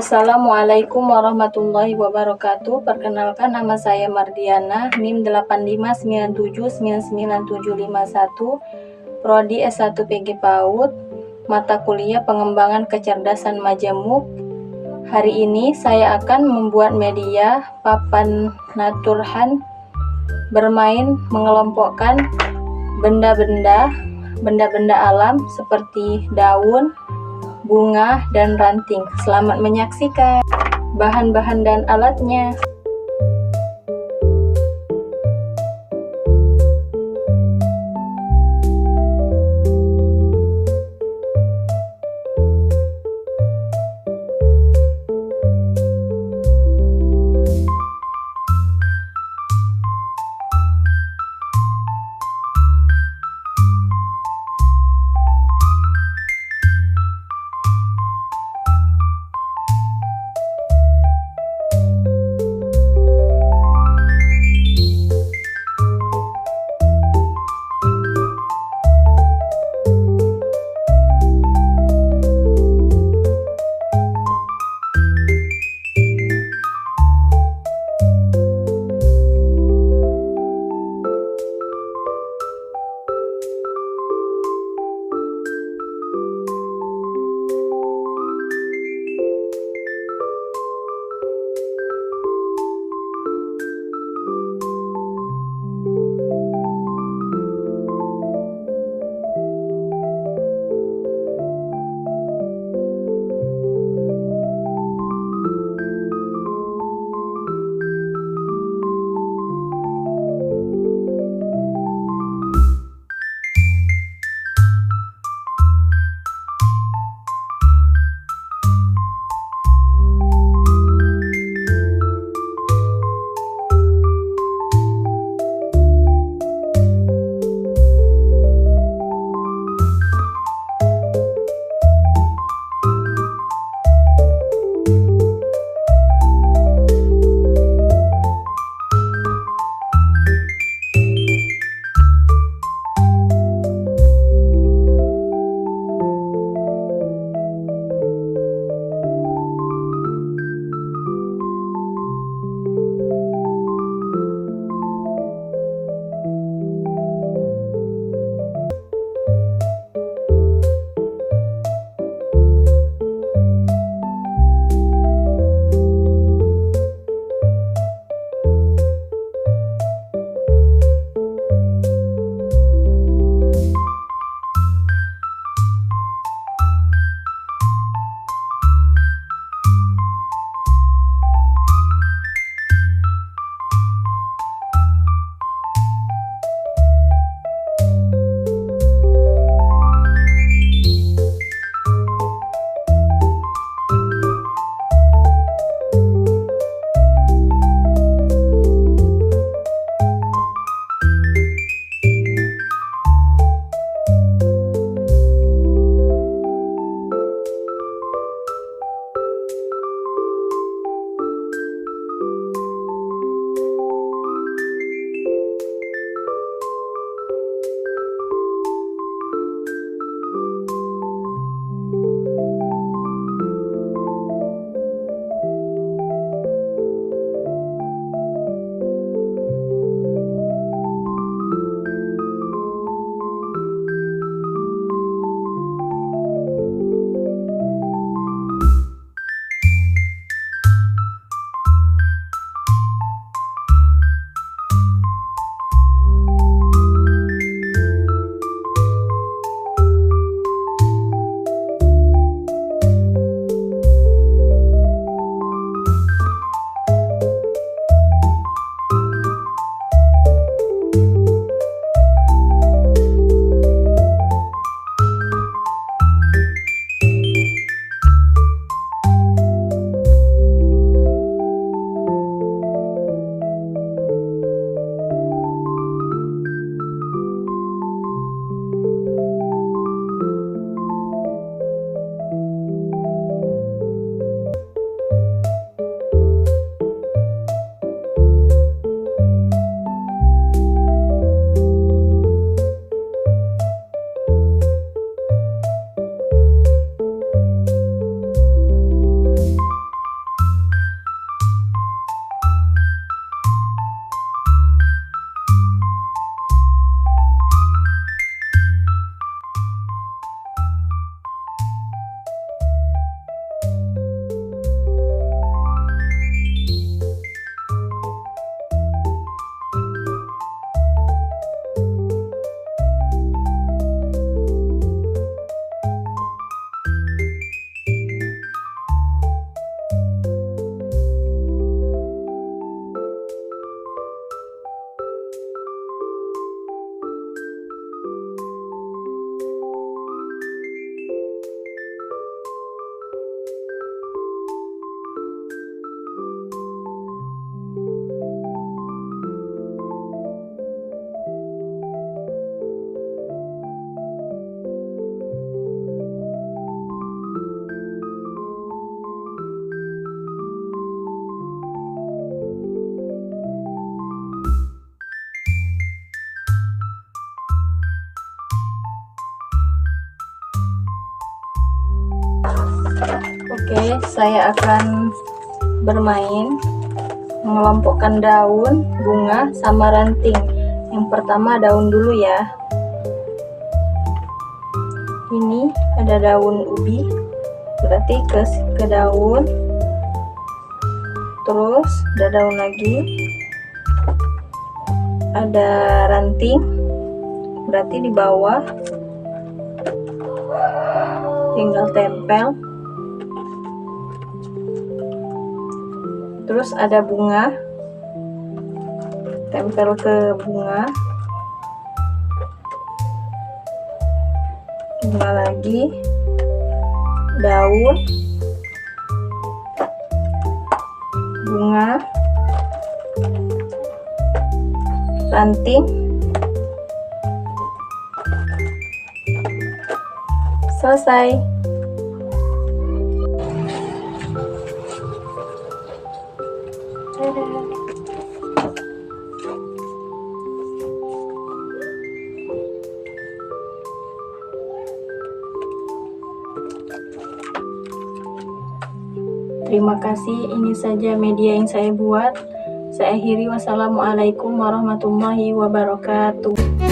Assalamualaikum warahmatullahi wabarakatuh. Perkenalkan, nama saya Mardiana, NIM 85979971, Prodi S1 PG PAUD, mata kuliah pengembangan kecerdasan Majemuk. Hari ini saya akan membuat media papan naturhan, bermain mengelompokkan benda-benda alam seperti daun, bunga, dan ranting. Selamat menyaksikan. Bahan-bahan dan alatnya. Oke, saya akan bermain mengelompokkan daun, bunga, sama ranting. Yang pertama daun dulu ya. Ini ada daun ubi, berarti ke daun, terus ada daun lagi, ada ranting, berarti di bawah, tinggal tempel. Terus ada bunga, tempel ke bunga lagi, daun, bunga, ranting, selesai. Terima kasih, ini saja media yang saya buat. Saya akhiri, wassalamualaikum warahmatullahi wabarakatuh.